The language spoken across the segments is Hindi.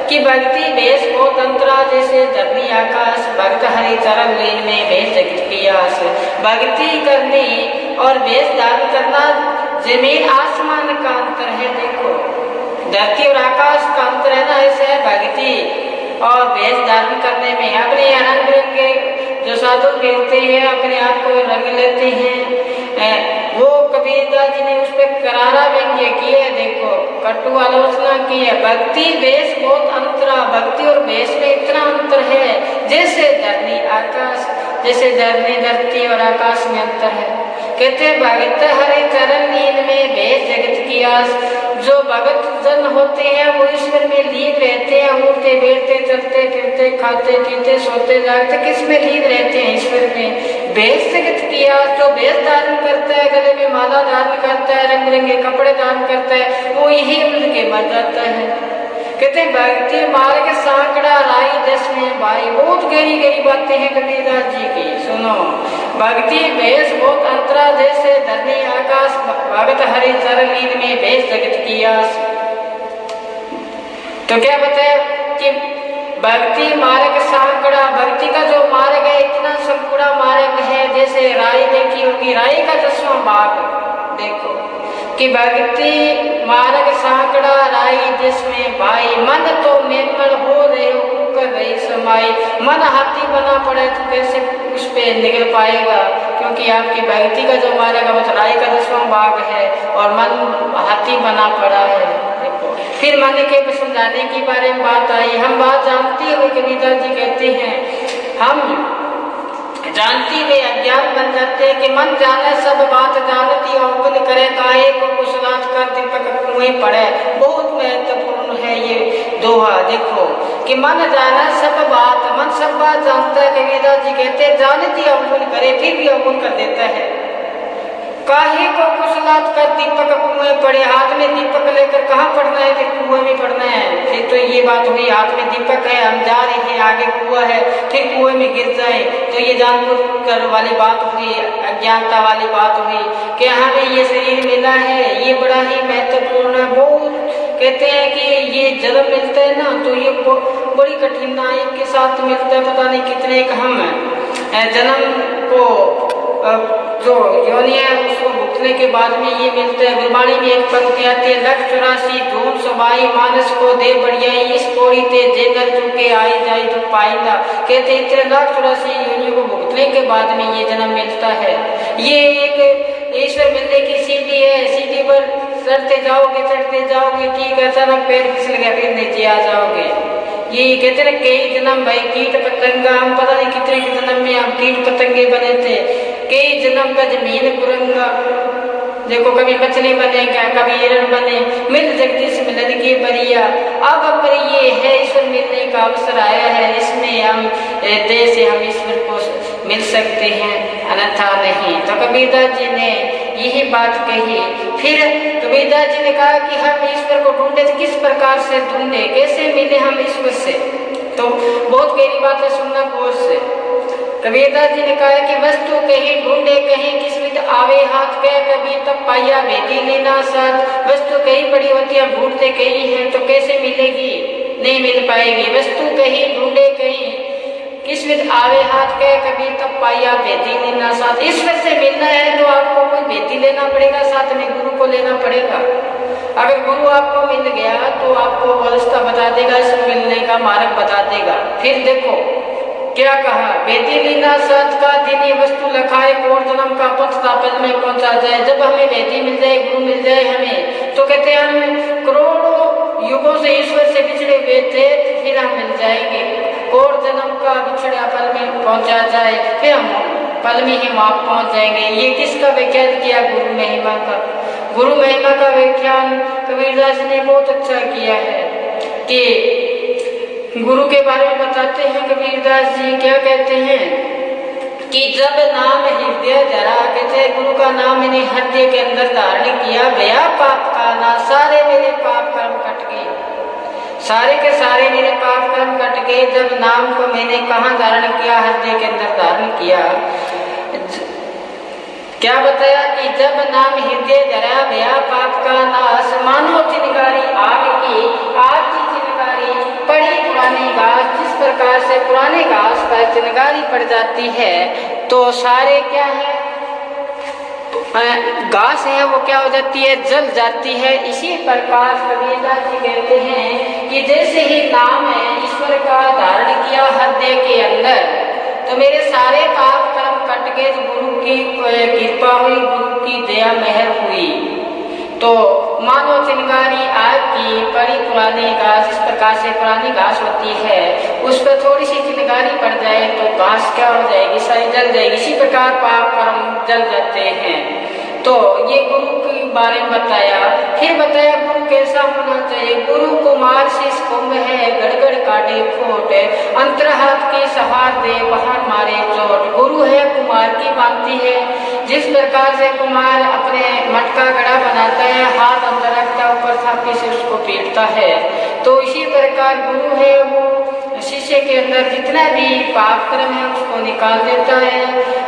कि भक्ति बेस को तंत्रा जैसे धरनी आकाश, भक्त हरि चरण लीन में बेस जगत की आस। भक्ति करनी और बेस धारण करना जमीन आसमान का अंतर है। देखो धरती और आकाश का अंतर है ना, ऐसे है भक्ति और बेस धारण करने में। अपने रंग बिरंगे जो साधु मिलते हैं अपने आप को रंग लेते हैं, वो कबीरदास जी ने उस पर करारा व्यंग्य किया। देखो कटु आलोचना की है। भक्ति बेस बहुत अंतरा, भक्ति और बेस में इतना अंतर है जैसे धरनी आकाश, जैसे धरनी धरती और आकाश में अंतर है। कहते भगत हरि चरण लीन में बेस जगत की आस। जो भगत जन होते हैं वो ईश्वर में लीन रहते हैं, उठते बैठते चलते फिरते खाते पीते सोते जागते किस में लीन रहते हैं, ईश्वर में। बेस जगत की आस, जो बेस धारण करता है, गले में माला धारण करता है, रंग बिरंगे कपड़े धारण करता है, वो यही मिल के मर जाता है। कहते भक्ति मार्ग सांकड़ा राई दस में भाई। बहुत गहरी गहरी बातें हैं कबीरदास जी की, सुनो। भक्ति बेस बहुत अंतरा जैसे धरनी आकाश, भगत हरि चरण लीन में बेस जगत की आस। तो क्या बताया कि भक्ति मार्ग सांकड़ा, भक्ति का जो मार्ग है इतना संकुड़ा मार्ग है, जैसे राई देखी होगी, राई का 10वां भाग देखो कि भक्ति मार्ग सांकड़ा राई जिसमें भाई। मन तो निर्मल हो रहे हो कर रही समाई। मन हाथी बना पड़े तो कैसे उस पे निकल पाएगा, क्योंकि आपकी भक्ति का जो मार्ग है वो तो राई का 10वां भाग है और मन हाथी बना पड़ा है। देखो फिर मन के समझाने के बारे में बात आई। हम बात जानते हुए कबीरदास जी कहते हैं हम जानती वे अज्ञान बन जाते हैं कि मन जाने सब बात जानती अवगुण करे काहे को कुशलात कर दीपक कुएं पड़े। बहुत महत्वपूर्ण है ये दोहा। देखो कि मन जाने सब बात, मन सब बात जानता है। कबीरदास जी कहते हैं जानती अवगुण करे फिर भी अवगुण कर देता है। काहे को कुशलात कर दीपक कुएं पड़े। हाथ में दीपक लेकर कहाँ पढ़ना है, फिर कुएं में पढ़ना है। फिर तो ये बात हुई हाथ में दीपक है, हम जा रहे हैं, आगे कुआं है, फिर कुएं में गिर जाए तो ये जानबूझकर वाली बात हुई, अज्ञानता वाली बात हुई कि हमें ये शरीर मिला है, ये बड़ा ही महत्वपूर्ण है। बहुत कहते हैं कि ये जन्म मिलता है ना तो ये बड़ी कठिनाई के साथ मिलता है। पता नहीं कितने एक हम जन्म को जो योनि है उसको भुगतने के बाद में ये मिलता है। गुरबाणी में एक पंक्ति आती है, 184 धूम सबाई मानस को दे बढ़िया इस पौड़ी ते जेगर चुके आई जाए तो पाइंदा। कहते इतने 184 योनियों को भुगतने के बाद में ये जन्म मिलता है। ये एक ईश्वर मिलने की सीढ़ी है। सीढ़ी पर चढ़ते जाओगे कि अचानक पैर फिसल गया फिर नीचे आ जाओगे। ये कहते हैं कई जन्म भाई कीट पतंगा, हम पता नहीं कितने जन्म में हम कीट पतंगे बने थे, कई जन्म का जमीन कुरंगा। देखो कभी मछली बने क्या, कभी हिरण बने, मिल जगदीश मिलन की बरिया। अब पर ये है ईश्वर मिलने का अवसर आया है, इसमें हम देश से हम ईश्वर को मिल सकते हैं, अन्यथा नहीं। तो कबीरदास जी ने यही बात कही। फिर कबीरदास जी ने कहा कि हम ईश्वर को ढूंढे तो किस प्रकार से ढूंढे, कैसे मिले हम ईश्वर से। तो बहुत गहरी बात है, सुनना गौर से। कबीरदास जी ने कहा कि वस्तु कहीं ढूंढे कहीं किस्मत आवे हाथ के, कभी तब पाया भेदी लेना साथ। वस्तु कहीं पड़ी होती है, ढूंढते कहीं है तो कैसे मिलेगी, नहीं मिल पाएगी। वस्तु कहीं ढूंढे कहीं किस्मत आवे हाथ के, कभी तब पाया भेदी लेना साथ। ईश्वर से मिलना है तो आपको कोई भेदी लेना पड़ेगा, साथ में गुरु को लेना पड़ेगा। अगर गुरु आपको मिल गया तो आपको रास्ता बता देगा, इसमें मिलने का मार्ग बता देगा। फिर देखो क्या कहा, बेदी लीना सत का दिनी वस्तु लखाए कोट जन्म का पथ तापल में पहुंचा जाए। जब हमें बेदी मिल जाए, गुरु मिल जाए हमें, तो कहते हैं हम करोड़ों युगों से ईश्वर से बिछड़े हुए थे, फिर हम मिल जाएंगे। कोट जन्म का बिछड़ा पल में पहुंचा जाए, फिर हम पल में ही वहां पहुंच जाएंगे। ये किसका व्याख्यान किया, गुरु महिमा का। गुरु महिमा का व्याख्यान कबीरदास ने बहुत अच्छा किया है कि गुरु के बारे में बताते हैं कबीरदास जी। क्या कहते हैं कि जब नाम हृदय धरा, कहते गुरु का नाम मैंने हृदय के अंदर धारण किया, गया पाप का ना, सारे मेरे पाप कर्म कट गए, सारे के सारे मेरे पाप कर्म कट गए। जब नाम को मैंने कहाँ धारण किया, हृदय के अंदर धारण किया। क्या बताया कि जब नाम हृदय धरा, गया पाप का नाश। मानो चिनगारी आग की चिनगारी पड़ी पुराने घास पर चिनगारी पड़ जाती है तो सारे क्या है, घास है वो क्या हो जाती है, जल जाती है। इसी प्रकार कबीरदास जी कहते हैं कि जैसे ही नाम है ईश्वर का धारण किया हृदय के अंदर, तो मेरे सारे पाप कर्म कट गए, गुरु की कृपा हुई, गुरु की दया मेहर हुई। तो मानो चिनगारी आग की बड़ी पुरानी घास, इस प्रकार से पुरानी घास होती है, उस पर थोड़ी सी चिनगारी पड़ जाए तो घास क्या हो जाएगी, सारी जल जाएगी। इसी प्रकार पाप कर्म जल जाते हैं। तो ये गुरु के बारे में बताया। फिर बताया गुरु कैसा होना चाहिए। गुरु कुमार शीश कुंभ है, गड़गड़ काटे खोट, अंतर हाथ की सहार दे, बाहर मारे चोट। गुरु है कुमार की भांति है। जिस प्रकार से कुमार अपने मटका घड़ा बनाता है, हाथ अंदर रखता है, ऊपर थापी से उसको पीटता है, तो इसी प्रकार गुरु है वो शीशे के अंदर जितना भी पाप कर्म है उसको निकाल देता है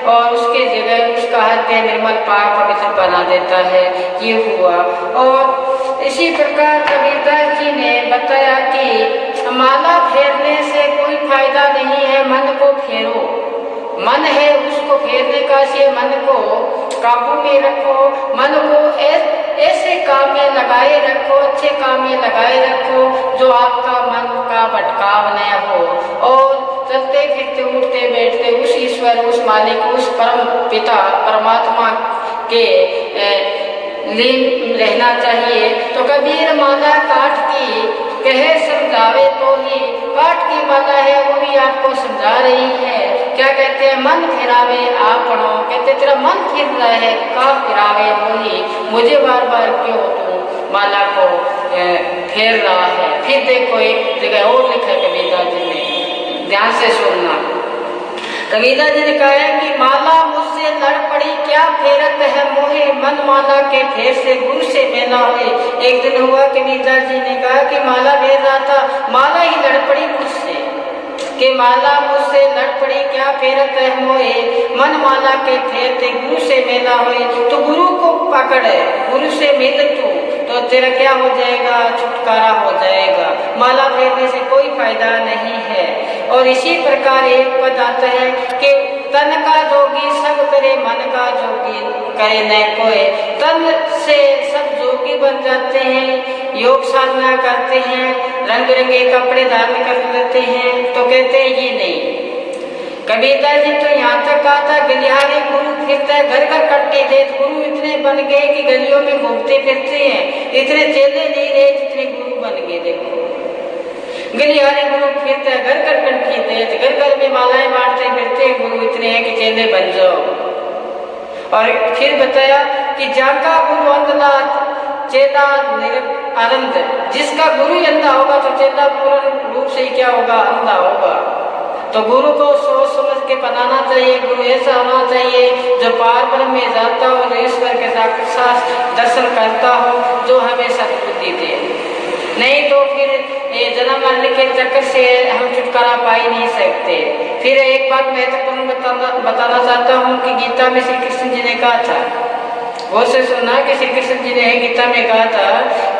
और उसके जगह उसका हृदय निर्मल पाक पवित्र बना देता है। ये हुआ। और इसी प्रकार कबीरदास जी ने बताया कि माला फेरने से कोई फायदा नहीं है, मन को फेरो। मन है उसको फेरने का, से मन को काबू में रखो, मन को ऐसे काम में लगाए रखो, अच्छे काम में लगाए रखो जो आपका मन का भटकाव न हो। और चलते फिरते उठते बैठते उस ईश्वर, उस मालिक, उस परम पिता परमात्मा के लीन रहना चाहिए। तो कबीर माला काट की कहे समझावे तो ही, काट की माला है वो भी आपको समझा रही है। क्या कहते हैं, मन फिरावे आपनो, कहते तेरा मन फिर रहा है, का फिरावे वही, मुझे बार बार क्यों तू माला को फेर रहा है। फिर देखो एक जगह और लिखा है कबीरदास जी ने, ध्यान से सुनना। कबीरदास जी ने कहा है कि माला मुझसे लड़ पड़ी क्या फेरत है मोहे, मन माला के फेर से गुरु से मेला हुए। एक दिन हुआ कबीरदास जी ने कहा कि माला फेर रहा था, माला ही लड़ पड़ी मुझसे, कि माला मुझसे लड़ पड़ी क्या फेरत है मोहे, मन माला के फेरते गुरु से मेला हुए। तो गुरु को पकड़, गुरु से मिल तो तेरा क्या हो जाएगा, छुटकारा हो जाएगा। माला फेरने से कोई फायदा नहीं है। और इसी प्रकार एक पद आता है कि तन का जोगी सब करे, मन का जोगी करे न कोई। तन से सब जोगी बन जाते हैं, योग साधना करते हैं, रंग बिरंगे कपड़े धारण कर लेते हैं, तो कहते हैं ये नहीं। कबीरदास जी तो यहाँ तक कहा था गलियारे गुरु फिरता है, घर घर कट्टे दे। गुरु इतने बन गए कि गलियों में घूमते फिरते हैं, इतने चेले नहीं रहे जितने गुरु बन गए। देखो गलियारे गुरु फिरता है, घर घर कट्टे दे, घर घर में मालाएं बांटते फिरते हैं, गुरु इतने हैं कि चेले बन जाओ। और फिर बताया कि जाका गुरु अंधला चेला आनंद, जिसका गुरु ही अंधा होगा तो चेला पूर्ण रूप से क्या होगा, अंधा होगा। तो गुरु को सोच समझ के बनाना चाहिए। गुरु ऐसा होना चाहिए जो पार ब्रह्म में जाता हो, जो ईश्वर के साक्षात दर्शन करता हो, जो हमें सद्बुद्धि दे। नहीं तो फिर ये जन्म मरण के चक्कर से हम छुटकारा पा ही नहीं सकते। फिर एक बात महत्वपूर्ण बताना चाहता हूँ कि गीता में श्री कृष्ण जी ने कहा था, वो से सुना कि श्री कृष्ण जी ने गीता में कहा था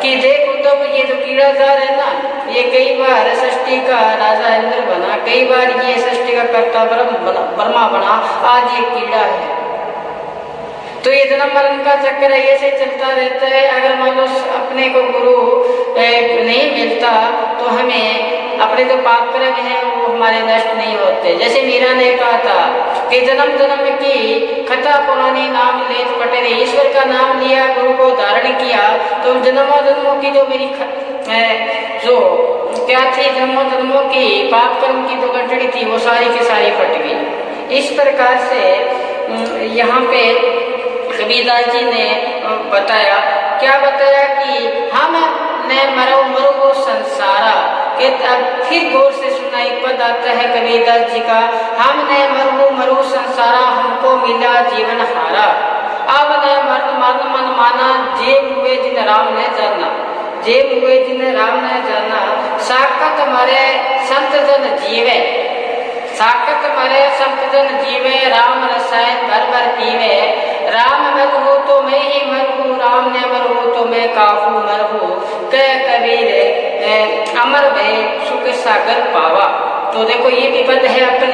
कि देख उद्धव, ये जो कीड़ाजार है ना, ये कई बार सृष्टि का राजा इंद्र बना, कई बार ये सृष्टि का कर्ता ब्रह्मा बना, आज ये कीड़ा है। तो ये जन्म मरण का चक्कर ऐसे चलता रहता है। अगर मान लो अपने को गुरु नहीं मिलता तो हमें अपने जो पाप कर्म हैं वो हमारे नष्ट नहीं होते। जैसे मीरा ने कहा था कि जन्म जन्म की कथा पुरानी नाम ले पटेरे, ईश्वर का नाम लिया, गुरु को धारण किया, तो जन्मों जन्मों की जो मेरी जो क्या थी, जन्मों जन्मों की पाप कर्म की जो गठड़ी थी वो सारी की सारी फट गई। इस प्रकार से यहाँ पे कबीरदास जी ने बताया, क्या बताया कि हम ने मरो मरो संसारा के। अब फिर गौर से सुना, एक पद आता है कबीरदास जी का, हमने मरो मरो संसारा, हमको मिला जीवन हारा। अब ने मरण मरण मन माना, जेब हुए जिन राम ने जाना, जेब हुए जिन राम ने जाना। साकत मरे संत जन जीवे, साकत मरे संत जन जीवे, राम रसायन भर भर पीवे। राम मर हो तो मैं ही मर हूँ, राम ने मर हो तो मैं काहू मर हूँ। कह कबीर अमर भय सुख सागर पावा। तो देखो ये भी पद है अपने